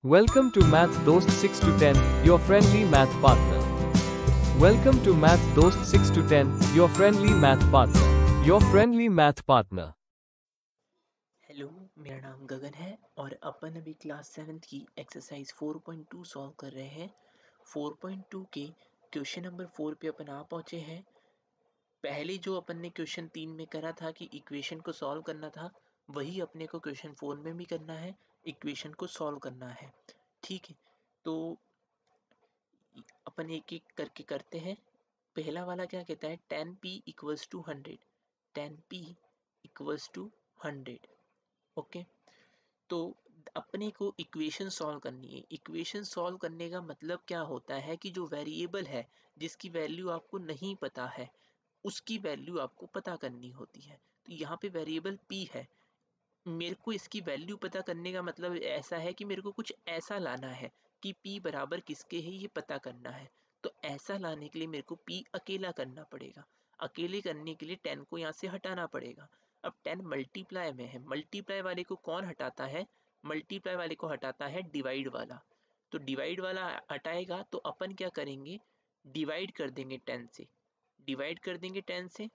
Welcome to Math Dost 6 to 10, your friendly math partner. Welcome to Math Dost 6 to 10, your friendly math partner. Your friendly math partner. Hello, मेरा नाम गगन है और अपन अभी class 7 की exercise 4.2 solve कर रहे हैं। 4.2 के क्वेश्चन नंबर 4 पे अपन आ पहुंचे हैं। पहले जो अपन ने क्वेश्चन 3 में करा था कि इक्वेशन को सॉल्व करना था, वही अपने को क्वेश्चन 4 में भी करना है, इक्वेशन को सॉल्व करना है। ठीक है, तो अपन एक एक करके करते हैं। पहला वाला क्या कहता है, 10p equals to 100। 10p equals to 100। Okay, तो अपने को इक्वेशन सॉल्व करनी है। इक्वेशन सॉल्व करने का मतलब क्या होता है कि जो वेरिएबल है, जिसकी वैल्यू आपको नहीं पता है, उसकी वैल्यू आपको पता करनी होती है। तो यहाँ पे वेरिएबल p है, मेरे को इसकी वैल्यू पता करने का मतलब ऐसा है कि मेरे को कुछ ऐसा लाना है कि p बराबर किसके है, ये पता करना है। तो ऐसा लाने के लिए मेरे को p अकेला करना पड़ेगा। अकेले करने के लिए 10 को यहाँ से हटाना पड़ेगा। अब 10 मल्टीप्लाई में है, मल्टीप्लाई वाले को कौन हटाता है? मल्टीप्लाई वाले को हटाता है डिवाइड वाला। तो डिवाइड वाला हटाएगा तो अपन क्या करेंगे, डिवाइड कर देंगे 10 से। डिवाइड कर देंगे 10 से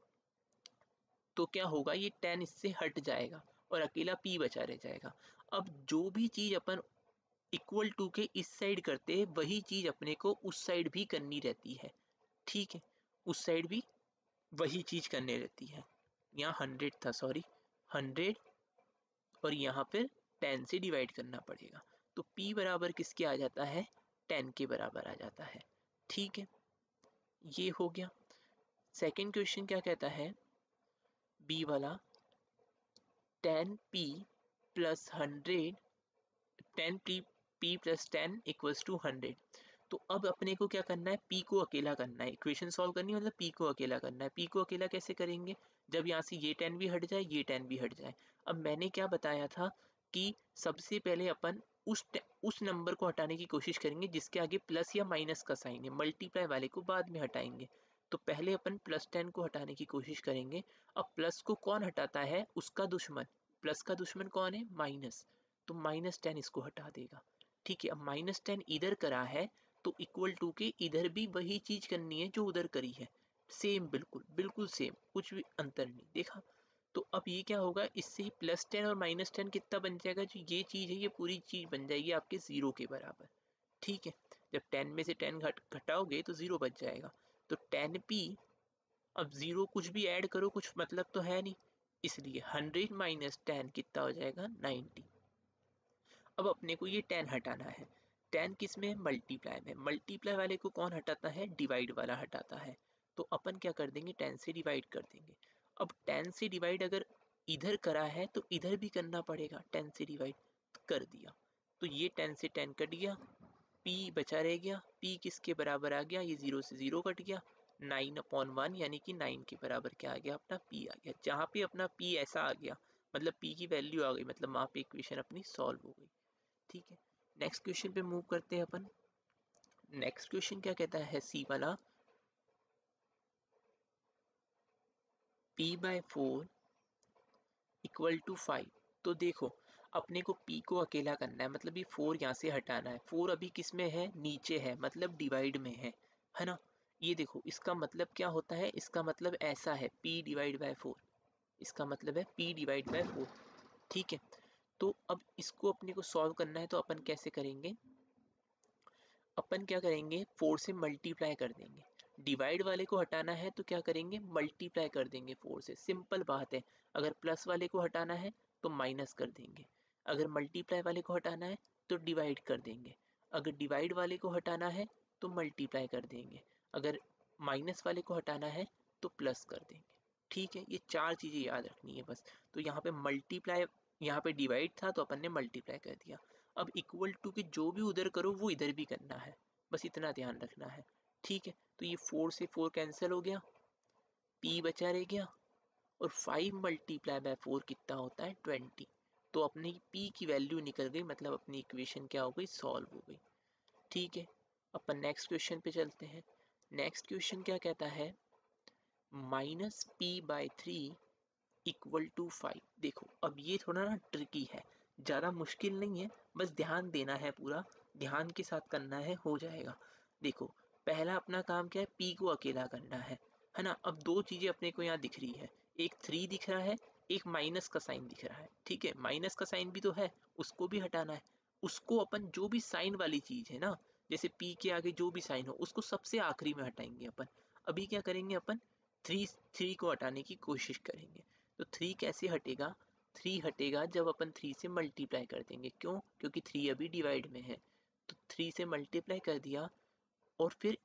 तो क्या होगा, ये 10 इससे हट जाएगा और अकेला p बचा रह जाएगा। अब जो भी चीज अपन इक्वल टू के इस साइड करते हैं, वही चीज अपने को उस साइड भी करनी रहती है। ठीक है, उस साइड भी वही चीज करने रहती है। यहाँ 100 था, सॉरी 100, और यहाँ फिर 10 से डिवाइड करना पड़ेगा। तो p बराबर किसके आ जाता है, 10 के बराबर आ जाता है। ठीक है, ये हो गया। सेकंड क्वेश्चन क्या कहता है, b वाला, 10p plus 100, 10p plus 10 equals to 100। तो अब अपने को क्या करना है, p को अकेला करना है। इक्वेशन सॉल्व करनी है मतलब p को अकेला करना है। p को अकेला कैसे करेंगे, जब यहाँ से ये 10 भी हट जाए, ये 10 भी हट जाए। अब मैंने क्या बताया था कि सबसे पहले अपन उस नंबर को हटाने की कोशिश करेंगे जिसके आगे प्लस या माइनस का साइन है, मल्टीप्लाई वाले को बाद में हटाएंगे। तो पहले अपन प्लस 10 को हटाने की कोशिश करेंगे। अब प्लस को कौन हटाता है, उसका दुश्मन। प्लस का दुश्मन कौन है, माइनस। तो -10 इसको हटा देगा। ठीक है, अब -10 इधर करा है तो इक्वल टू के इधर भी वही चीज करनी है जो उधर करी है। सेम, बिल्कुल बिल्कुल सेम, कुछ भी अंतर नहीं देखा। तो अब ये क्या होगा, इससे +10 और -10 कितना बन जाएगा, जो ये चीज है ये पूरी चीज बन जाएगी आपके 0 के बराबर। ठीक है, जब 10 में से 10 घटाओगे तो 0 बच जाएगा। तो 10p, अब 0 कुछ भी ऐड करो कुछ मतलब तो है नहीं, इसलिए 100 माइनस 10 कितना हो जाएगा, 90। अब अपने को ये 10 हटाना है। 10 किस में, मल्टीप्लाई में। मल्टीप्लाई वाले को कौन हटाता है, डिवाइड वाला हटाता है। तो अपन क्या कर देंगे, 10 से डिवाइड कर देंगे। अब 10 से डिवाइड अगर इधर करा है तो इधर भी करना पड़ेगा, 10 से डिवाइड कर दिया तो ये 10 से 10 कट गया, p बचा रह गया। p किसके बराबर आ गया, ये 0 से 0 कट गया, 9/1, यानी कि 9 के बराबर क्या आ गया, अपना p आ गया। जहाँ पे अपना p ऐसा आ गया मतलब p की वैल्यू आ गई, मतलब वहाँ पे इक्वेशन अपनी सॉल्व हो गई। ठीक है, नेक्स्ट क्वेश्चन पे मूव करते हैं अपन। नेक्स्ट क्वेश्चन क्या कहता है, सी वाला, p/4 इक्वल टू 5। तो देखो, अपने को p को अकेला करना है, मतलब ये 4 यहाँ से हटाना है। 4 अभी किस में है, नीचे है, मतलब डिवाइड में है ना। ये देखो, इसका मतलब क्या होता है, इसका मतलब ऐसा है, p/4। इसका मतलब है p/4। ठीक है, तो अब इसको अपने को सॉल्व करना है, तो अपन कैसे करेंगे, अपन क्या करेंगे, 4 से मल्टीप्लाई कर देंगे। डिवाइड वाले को हटाना है तो क्या करेंगे, मल्टीप्लाई कर देंगे 4 से, सिंपल बात है। अगर प्लस वाले को हटाना है तो माइनस कर देंगे। अगर मल्टीप्लाई वाले को हटाना है तो डिवाइड कर देंगे। अगर डिवाइड वाले को हटाना है तो मल्टीप्लाई कर देंगे। अगर माइनस वाले को हटाना है तो प्लस कर देंगे। ठीक है, ये चार चीज़ें याद रखनी है बस। तो यहाँ पे मल्टीप्लाई, यहाँ पे डिवाइड था तो अपन ने मल्टीप्लाई कर दिया। अब इक्वल टू के जो भी उधर करो वो इधर भी करना है, बस इतना ध्यान रखना है। ठीक है, तो ये 4 से 4 कैंसिल हो गया, p बचा रह गया, और 5 मल्टीप्लाई बाय 4 कितना होता है, 20। तो अपनी p की वैल्यू निकल गई, मतलब अपनी इक्वेशन क्या हो गई, सॉल्व हो गई। ठीक है, अपन नेक्स्ट क्वेश्चन पे चलते हैं। नेक्स्ट क्वेश्चन क्या कहता है, -p/3 इक्वल टू 5। देखो अब ये थोड़ा ना ट्रिकी है, ज़्यादा मुश्किल नहीं है, बस ध्यान देना है, पूरा ध्यान के साथ करना है, हो जाएगा। देखो पहला अपना काम क्या है, पी को अकेला करना है ना। अब दो चीज़ें अपने को यहाँ दिख रही है, एक 3 दिख रहा है, एक माइनस का साइन दिख रहा है। ठीक है, माइनस का साइन भी तो है, उसको भी हटाना है। उसको अपन जो भी साइन वाली चीज़ है ना, जैसे पी के आगे जो भी साइन हो उसको सबसे आखिरी में हटाएंगे अपन। अभी क्या करेंगे अपन, थ्री को हटाने की कोशिश करेंगे। तो 3 कैसे हटेगा, 3 हटेगा जब अपन 3 से मल्टीप्लाई कर देंगे। क्यों, क्योंकि 3 अभी डिवाइड में है। तो 3 से मल्टीप्लाई कर दिया, और फिर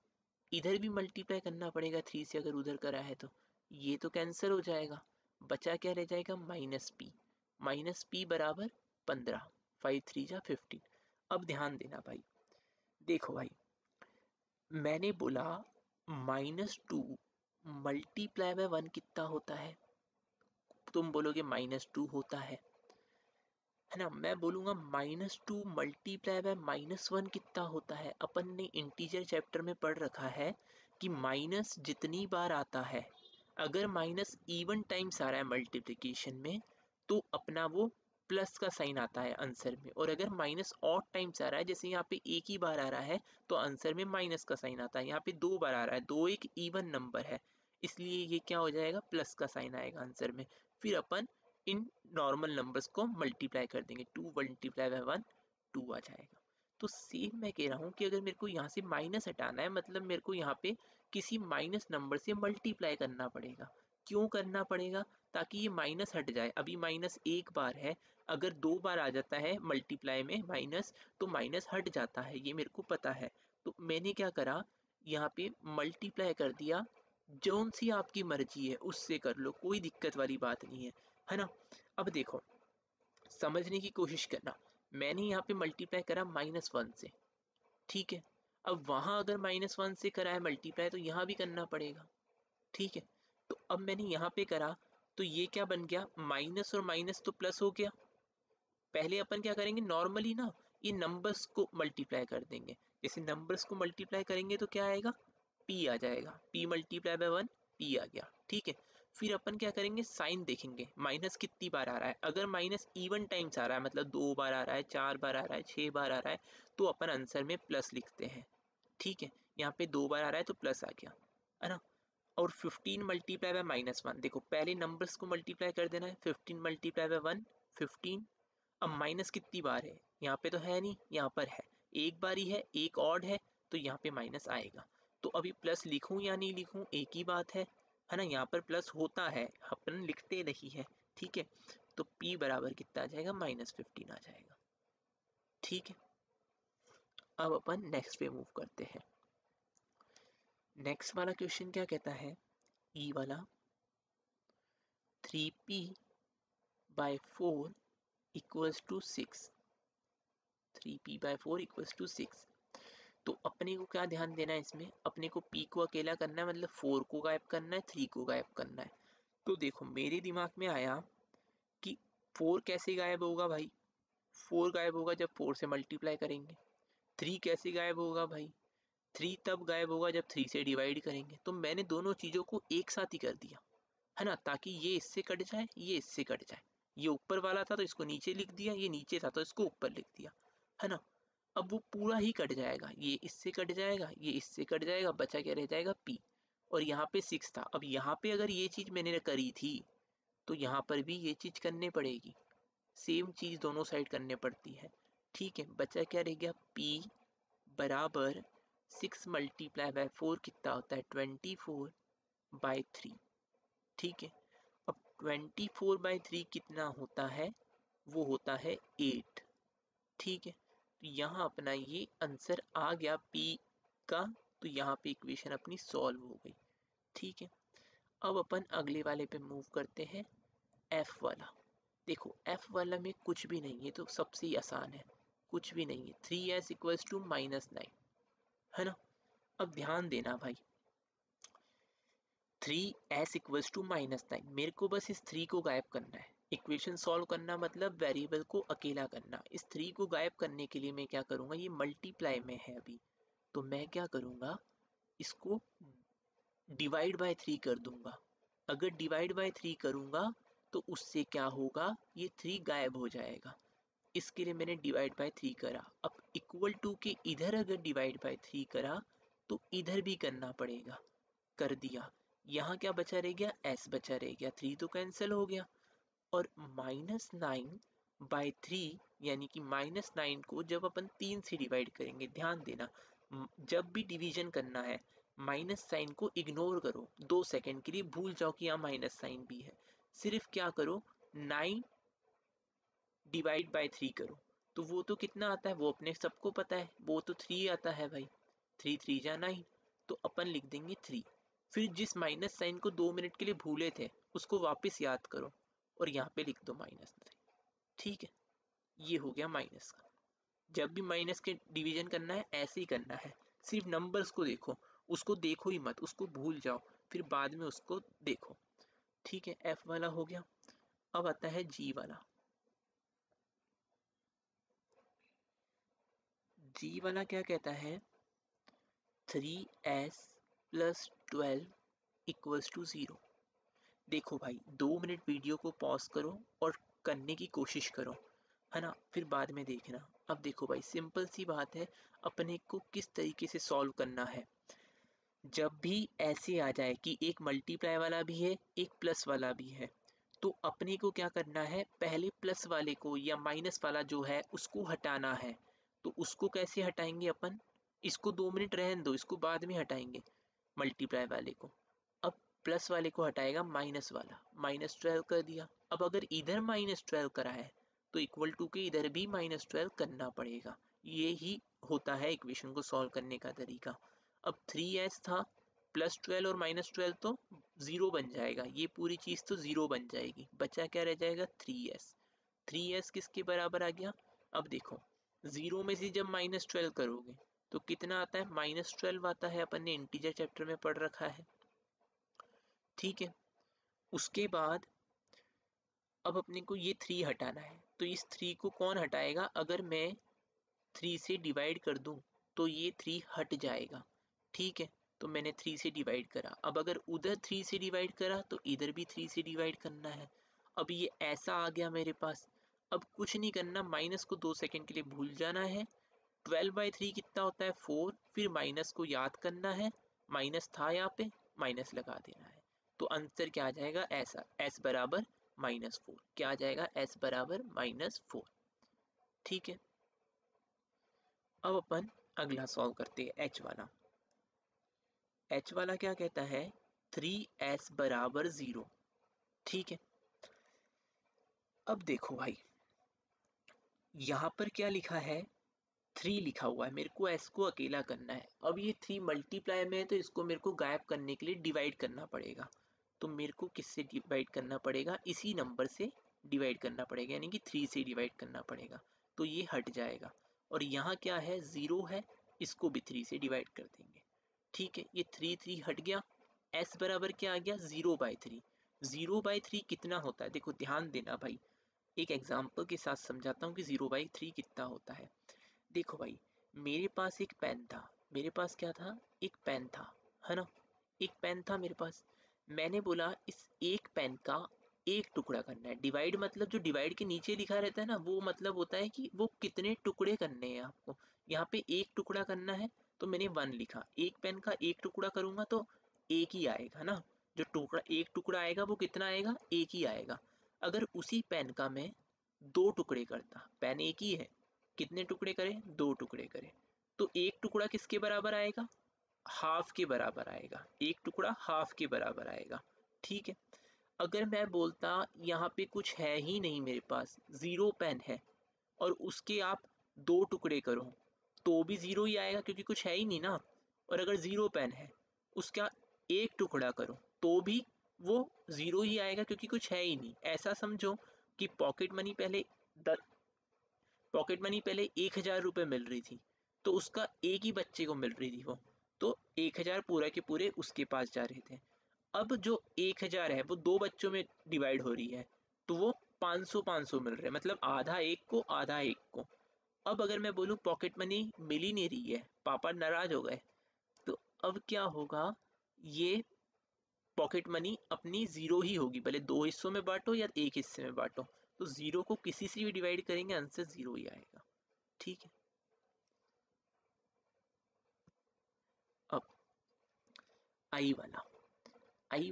इधर भी मल्टीप्लाई करना पड़ेगा 3 से, अगर उधर करा है तो ये तो कैंसिल हो जाएगा। बचा क्या रह जाएगा, माइनस पी बराबर 15, 5 3 जा 15। अब ध्यान देना भाई, देखो भाई मैंने बोला -2 मल्टीप्लाई बाय 1 कितना होता है, तुम बोलोगे -2 होता है ना। मैं बोलूँगा -2 मल्टीप्लाई बाय -1 कितना होता है। अपन ने इंटीजर चैप्टर में पढ़ रखा है कि माइनस जितनी बार आता है, अगर माइनस इवन टाइम्स आ रहा है मल्टीप्लिकेशन में, तो अपना वो प्लस का साइन आता है आंसर में। और अगर माइनस ऑड टाइम्स आ रहा है, जैसे यहाँ पे एक ही बार आ रहा है, तो आंसर में माइनस का साइन आता है। यहाँ पे 2 बार आ रहा है, 2 एक इवन नंबर है, इसलिए ये क्या हो जाएगा, प्लस का साइन आएगा आंसर में। फिर अपन इन नॉर्मल नंबर्स को मल्टीप्लाई कर देंगे, 2 मल्टीप्लाई बाय 1 2 आ जाएगा। तो सेम मैं कह रहा हूँ कि अगर मेरे को यहाँ से माइनस हटाना है, मतलब मेरे को यहाँ पे किसी माइनस नंबर से मल्टीप्लाई करना पड़ेगा। क्यों करना पड़ेगा, ताकि ये माइनस हट जाए। अभी माइनस एक बार है, अगर 2 बार आ जाता है मल्टीप्लाई में माइनस, तो माइनस हट जाता है, ये मेरे को पता है। तो मैंने क्या करा, यहाँ पे मल्टीप्लाई कर दिया। जौन सी आपकी मर्जी है उससे कर लो, कोई दिक्कत वाली बात नहीं है ना। अब देखो समझने की कोशिश करना, मैंने यहाँ पे मल्टीप्लाई करा -1 से, ठीक है। अब वहां अगर -1 से करा है मल्टीप्लाई, तो यहाँ भी करना पड़ेगा, ठीक है। तो अब मैंने यहाँ पे करा, तो ये क्या बन गया, माइनस और माइनस तो प्लस हो गया। पहले अपन क्या करेंगे, नॉर्मली ना ये नंबर्स को मल्टीप्लाई कर देंगे। जैसे नंबर्स को मल्टीप्लाई करेंगे तो क्या आएगा, पी आ जाएगा, पी मल्टीप्लाई बाय 1 पी आ गया, ठीक है। फिर अपन क्या करेंगे, साइन देखेंगे, माइनस कितनी बार आ रहा है। अगर माइनस इवन टाइम्स आ रहा है, मतलब 2 बार आ रहा है, 4 बार आ रहा है, 6 बार आ रहा है, तो अपन आंसर में प्लस लिखते हैं, ठीक है। यहाँ पे 2 बार आ रहा है तो प्लस आ गया, है ना। और 15 मल्टीप्लाई बाय -1, देखो पहले नंबर्स को मल्टीप्लाई कर देना है। 15 मल्टीप्लाई बाय 1 15। अब माइनस कितनी बार है, यहाँ पे तो है नहीं, यहाँ पर है, एक बार ही है, एक ऑड है, तो यहाँ पे माइनस आएगा। तो अभी प्लस लिखूं या नहीं लिखूं, एक ही बात है ना। यहाँ पर प्लस होता है, अपन लिखते नहीं है, ठीक है। तो p बराबर कितना आ जाएगा, -15 आ जाएगा, ठीक है। अब अपन नेक्स्ट पे मूव करते हैं। नेक्स्ट वाला क्वेश्चन क्या कहता है, ई वाला 3p/4 इक्वल्स टू 6, 3p/4 = 6। तो अपने को क्या ध्यान देना है इसमें, अपने को p को अकेला करना है, मतलब 4 को गायब करना है, 3 को गायब करना है। तो देखो मेरे दिमाग में आया कि 4 कैसे गायब होगा भाई, 4 गायब होगा जब 4 से मल्टीप्लाई करेंगे। 3 कैसे गायब होगा भाई, 3 तब गायब होगा जब 3 से डिवाइड करेंगे। तो मैंने दोनों चीज़ों को एक साथ ही कर दिया, है ना, ताकि ये इससे कट जाए, ये इससे कट जाए। ये ऊपर वाला था तो इसको नीचे लिख दिया, ये नीचे था तो इसको ऊपर लिख दिया, है ना। अब वो पूरा ही कट जाएगा, ये इससे कट जाएगा, ये इससे कट जाएगा, बचा क्या रह जाएगा, p। और यहाँ पे 6 था। अब यहाँ पे अगर ये चीज़ मैंने करी थी, तो यहाँ पर भी ये चीज़ करनी पड़ेगी, सेम चीज़ दोनों साइड करनी पड़ती है, ठीक है। बचा क्या रह गया, p बराबर 6 मल्टीप्लाई बाय 4 कितना होता है, 24/3, ठीक है। अब 24/3 कितना होता है, वो होता है 8, ठीक है। तो यहाँ अपना ये आंसर आ गया p का। तो यहाँ पे इक्वेशन अपनी सॉल्व हो गई, ठीक है। अब अपन अगले वाले पे मूव करते हैं, f वाला। देखो f वाला में कुछ भी नहीं है, तो सबसे ही आसान है, कुछ भी नहीं है, 3s = -9, है ना। अब ध्यान देना भाई, 3s = -9, मेरे को बस इस 3 को गायब करना है। इक्वेशन सॉल्व करना मतलब वेरिएबल को अकेला करना। इस 3 को गायब करने के लिए मैं क्या करूँगा, ये मल्टीप्लाई में है अभी, तो मैं क्या करूँगा, इसको डिवाइड बाय 3 कर दूंगा। अगर डिवाइड बाय 3 करूँगा तो उससे क्या होगा, ये 3 गायब हो जाएगा, इसके लिए मैंने डिवाइड बाय 3 करा। अब इक्वल टू के इधर अगर डिवाइड बाय 3 करा तो इधर भी करना पड़ेगा, कर दिया। यहाँ क्या बचा रह गया, s बचा रह गया, 3 तो कैंसिल हो गया। और -9/3 यानी कि -9 को जब अपन 3 से डिवाइड करेंगे, ध्यान देना जब भी डिवीजन करना है माइनस साइन को इग्नोर करो, 2 सेकंड के लिए भूल जाओ कि यहाँ माइनस साइन भी है। सिर्फ क्या करो, 9 डिवाइड बाय 3 करो। तो वो तो कितना आता है वो अपने सबको पता है, वो तो 3 आता है भाई, 3 3 जा 9। तो अपन लिख देंगे 3। फिर जिस माइनस साइन को 2 मिनट के लिए भूले थे उसको वापस याद करो और यहाँ पे लिख दो -3। ठीक है, ये हो गया माइनस का। जब भी माइनस के डिवीजन करना है ऐसे ही करना है, सिर्फ नंबर्स को देखो, उसको देखो ही मत, उसको भूल जाओ, फिर बाद में उसको देखो। ठीक है, एफ वाला हो गया। अब आता है जी वाला। जी वाला क्या कहता है, 3s + 12 = 0। देखो भाई 2 मिनट वीडियो को पॉज करो और करने की कोशिश करो, है ना, फिर बाद में देखना। अब देखो भाई सिंपल सी बात है, अपने को किस तरीके से सॉल्व करना है। जब भी ऐसे आ जाए कि एक मल्टीप्लाई वाला भी है एक प्लस वाला भी है, तो अपने को क्या करना है, पहले प्लस वाले को या माइनस वाला जो है उसको हटाना है। तो उसको कैसे हटाएंगे अपन, इसको 2 मिनट रहने दो, इसको बाद में हटाएंगे मल्टीप्लाई वाले को। अब प्लस वाले को हटाएगा माइनस वाला, -12 कर दिया। अब अगर इधर -12 करा है तो इक्वल टू के इधर भी -12 करना पड़ेगा। ये ही होता है इक्वेशन को सॉल्व करने का तरीका। अब 3s था, +12 और -12 तो 0 बन जाएगा, ये पूरी चीज़ तो 0 बन जाएगी, बचा क्या रह जाएगा 3s। 3s किसके बराबर आ गया, अब देखो 0 में से जब -12 करोगे तो कितना आता है, -12 आता है, अपन ने इंटीजर चैप्टर में पढ़ रखा है। ठीक है, उसके बाद अब अपने को ये 3 हटाना है, तो इस 3 को कौन हटाएगा, अगर मैं 3 से डिवाइड कर दूं तो ये 3 हट जाएगा। ठीक है, तो मैंने 3 से डिवाइड करा, अब अगर उधर 3 से डिवाइड करा तो इधर भी 3 से डिवाइड करना है। अब ये ऐसा आ गया मेरे पास। अब कुछ नहीं करना, माइनस को 2 सेकंड के लिए भूल जाना है। 12/3 कितना होता है 4, फिर माइनस को याद करना है, माइनस था यहाँ पे, माइनस लगा देना है। तो आंसर क्या आ जाएगा, ऐसा s बराबर -4। क्या आ जाएगा, s बराबर -4। ठीक है, अब अपन अगला सॉल्व करते हैं h वाला। h वाला क्या कहता है, 3s बराबर 0। ठीक है, अब देखो भाई यहाँ पर क्या लिखा है, 3 लिखा हुआ है, मेरे को s को अकेला करना है। अब ये 3 मल्टीप्लाई में है तो इसको मेरे को गायब करने के लिए डिवाइड करना पड़ेगा। तो मेरे को किससे डिवाइड करना पड़ेगा, इसी नंबर से डिवाइड करना पड़ेगा, यानी कि 3 से डिवाइड करना पड़ेगा। तो ये हट जाएगा और यहाँ क्या है 0 है, इसको भी 3 से डिवाइड कर देंगे। ठीक है, ये 3 3 हट गया, s बराबर क्या आ गया 0/3। 0/3 कितना होता है, देखो ध्यान देना भाई, एक एग्जाम्पल के साथ समझाता हूँ कि 0/3 कितना होता है। देखो भाई मेरे पास एक पेन था, मेरे पास क्या था, एक पेन था, है ना, एक पेन था मेरे पास। मैंने बोला इस एक पेन का एक टुकड़ा करना है। डिवाइड मतलब जो डिवाइड के नीचे लिखा रहता है ना, वो मतलब होता है कि वो कितने टुकड़े करने हैं आपको। यहाँ पे एक टुकड़ा करना है तो मैंने 1 लिखा, एक पेन का एक टुकड़ा करूंगा तो एक ही आएगा ना, जो टुकड़ा एक टुकड़ा आएगा वो कितना आएगा, एक ही आएगा। अगर उसी पेन का मैं 2 टुकड़े करता, पेन एक ही है, कितने टुकड़े करे, 2 टुकड़े करे, तो एक टुकड़ा किसके बराबर आएगा, हाफ के बराबर आएगा, एक टुकड़ा हाफ के बराबर आएगा। ठीक है, अगर मैं बोलता यहाँ पे कुछ है ही नहीं, मेरे पास 0 पेन है और उसके आप 2 टुकड़े करो तो भी 0 ही आएगा क्योंकि कुछ है ही नहीं ना। और अगर 0 पेन है उसका एक टुकड़ा करो तो भी वो 0 ही आएगा क्योंकि कुछ है ही नहीं। ऐसा समझो कि पॉकेट मनी पहले 1000 रुपये मिल रही थी, तो उसका एक ही बच्चे को मिल रही थी वो, तो 1000 पूरा के पूरे उसके पास जा रहे थे। अब जो 1000 है वो 2 बच्चों में डिवाइड हो रही है, तो वो 500 मिल रहे हैं, मतलब आधा एक को आधा एक को। अब अगर मैं बोलूँ पॉकेट मनी मिल ही नहीं रही है, पापा नाराज हो गए, तो अब क्या होगा, ये पॉकेट मनी अपनी 0 ही होगी, भले 2 हिस्सों में बांटो या एक हिस्से में बांटो, तो 0 को किसी से भी डिवाइड करेंगे आंसर 0 ही आएगा। ठीक है, अब आई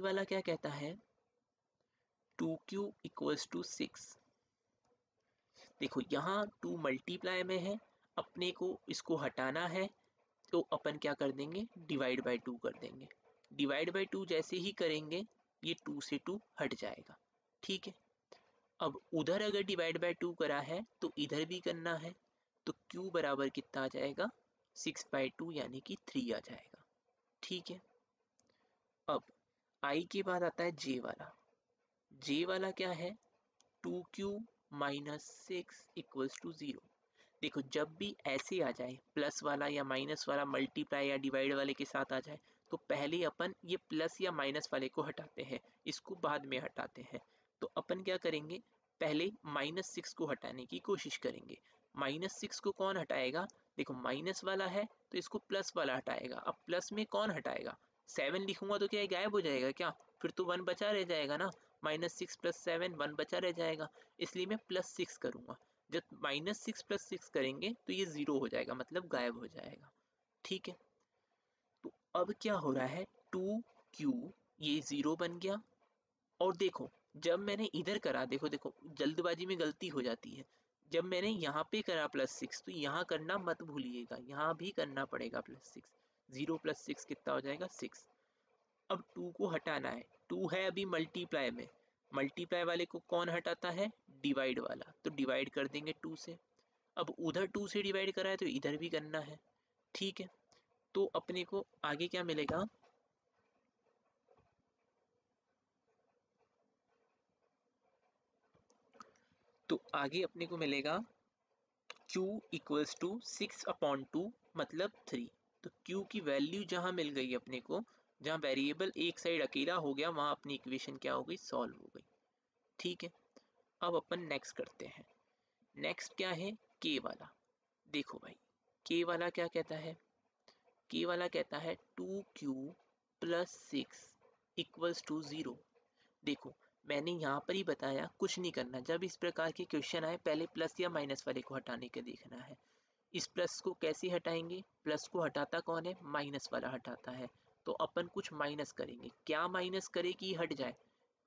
वाला क्या कहता है, 2q इक्वल्स टू 6। देखो यहाँ 2 मल्टीप्लाई में है, अपने को इसको हटाना है, तो अपन क्या कर देंगे, डिवाइड बाय 2 कर देंगे। डिवाइड बाय 2 जैसे ही करेंगे ये 2 से 2 हट जाएगा। ठीक है, अब उधर अगर डिवाइड बाय 2 करा है तो इधर भी करना है, तो q बराबर कितना आ जाएगा, 6/2 यानी कि 3 आ जाएगा। ठीक है, अब i के बाद आता है j वाला क्या है, 2q माइनस 6 इक्वल्स टू 0। देखो जब भी ऐसे आ जाए प्लस वाला या माइनस वाला मल्टीप्लाई या डिवाइड वाले के साथ आ जाए, तो पहले अपन ये प्लस या माइनस वाले को हटाते हैं, इसको बाद में हटाते हैं। तो अपन क्या करेंगे, पहले -6 को हटाने की कोशिश करेंगे। -6 को कौन हटाएगा, देखो माइनस वाला है तो इसको प्लस वाला हटाएगा। अब प्लस में कौन हटाएगा, 7 लिखूंगा तो क्या ये गायब हो जाएगा क्या, फिर तो 1 बचा रह जाएगा ना, -6 + 7 1 बचा रह जाएगा, इसलिए मैं +6 करूंगा। जब -6 + 6 करेंगे तो ये 0 हो जाएगा, मतलब गायब हो जाएगा। ठीक है, तो अब क्या हो रहा है, 2q ये 0 बन गया। और देखो जब मैंने इधर करा, देखो देखो जल्दबाजी में गलती हो जाती है, जब मैंने यहाँ पे करा +6 तो यहाँ करना मत भूलिएगा, यहाँ भी करना पड़ेगा +6। 0 + 6 कितना हो जाएगा, 6। अब 2 को हटाना है, 2 है अभी मल्टीप्लाई में, मल्टीप्लाई वाले को कौन हटाता है, डिवाइड वाला, तो डिवाइड कर देंगे 2 से। अब उधर 2 से डिवाइड करा है तो इधर भी करना है। ठीक है, तो अपने को आगे क्या मिलेगा, तो आगे अपने को मिलेगा q इक्वल्स टू 6/2 मतलब 3। तो q की वैल्यू जहां मिल गई अपने को, जहां वेरिएबल एक साइड अकेला हो गया, वहां अपनी इक्वेशन क्या हो गई, सॉल्व हो गई। ठीक है, अब अपन नेक्स्ट करते हैं। नेक्स्ट क्या है, k वाला। देखो भाई k वाला क्या कहता है, k वाला कहता है 2q + 6 इक्वल्स टू 0। देखो मैंने यहाँ पर ही बताया कुछ नहीं करना, जब इस प्रकार के क्वेश्चन आए पहले प्लस या माइनस वाले को हटाने के देखना है। इस प्लस को कैसे हटाएंगे, प्लस को हटाता कौन है, माइनस वाला हटाता है। तो अपन कुछ माइनस करेंगे, क्या माइनस करे कि हट जाए,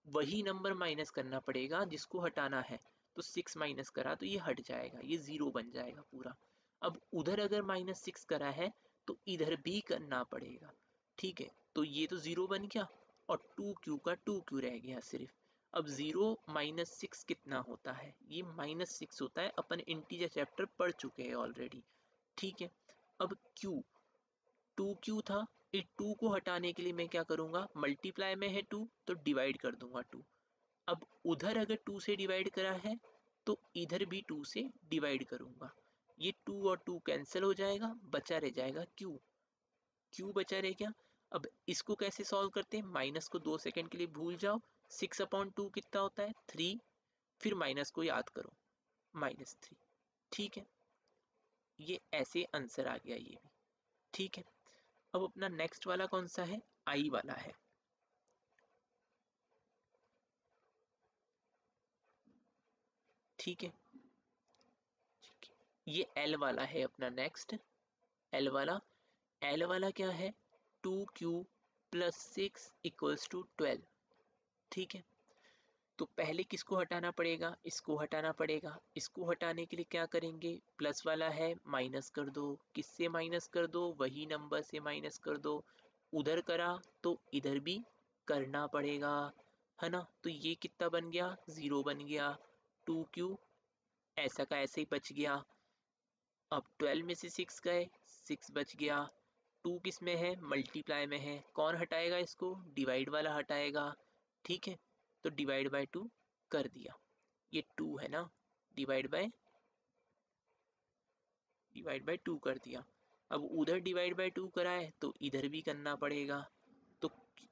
वही नंबर माइनस करना पड़ेगा जिसको हटाना है। तो 6 माइनस करा तो ये हट जाएगा, ये 0 बन जाएगा पूरा। अब उधर अगर -6 करा है तो इधर भी करना पड़ेगा। ठीक है, तो ये तो 0 बन गया और 2q का 2q रह गया सिर्फ। अब 0 - 6 कितना होता है, ये -6 होता है, अपन इंटीजर चैप्टर पढ़ चुके हैं ऑलरेडी। ठीक है, अब q 2q था, इस 2 को हटाने के लिए मैं क्या करूंगा, मल्टीप्लाई में है 2 तो डिवाइड कर दूंगा 2। अब उधर अगर 2 से डिवाइड करा है तो इधर भी 2 से डिवाइड करूंगा, ये 2 और 2 कैंसिल हो जाएगा, बचा रह जाएगा q बचा रह गया। अब इसको कैसे सॉल्व करते हैं, माइनस को 2 सेकंड के लिए भूल जाओ, 6/2 कितना होता है, 3, फिर माइनस को याद करो, -3। ठीक है, ये ऐसे आंसर आ गया ये भी। ठीक है, अब अपना नेक्स्ट वाला कौन सा है, आई वाला है। ठीक है, ये एल वाला है अपना नेक्स्ट, एल वाला क्या है, 2q + 6 इक्वल्स टू 12। ठीक है, तो पहले किसको हटाना पड़ेगा, इसको हटाना पड़ेगा। इसको हटाने के लिए क्या करेंगे, प्लस वाला है माइनस कर दो, किससे माइनस कर दो, वही नंबर से माइनस कर दो। उधर करा तो इधर भी करना पड़ेगा, है ना। तो ये कितना बन गया, 0 बन गया। 2q ऐसा का ऐसे ही बच गया। अब 12 में से 6 गए, 6 बच गया। 2 किस में है, मल्टीप्लाई में है, कौन हटाएगा इसको, डिवाइड वाला हटाएगा। ठीक है, तो डिवाइड बाय 2 कर दिया, ये 2 है ना, डिवाइड बाय 2 कर दिया। अब उधर डिवाइड बाय 2 करा है तो इधर भी करना पड़ेगा, तो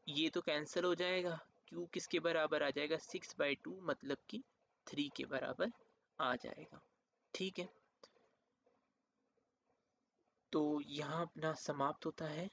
ये तो कैंसिल हो जाएगा, q किसके बराबर आ जाएगा, 6/2 मतलब कि 3 के बराबर आ जाएगा। ठीक है, तो यहाँ अपना समाप्त होता है।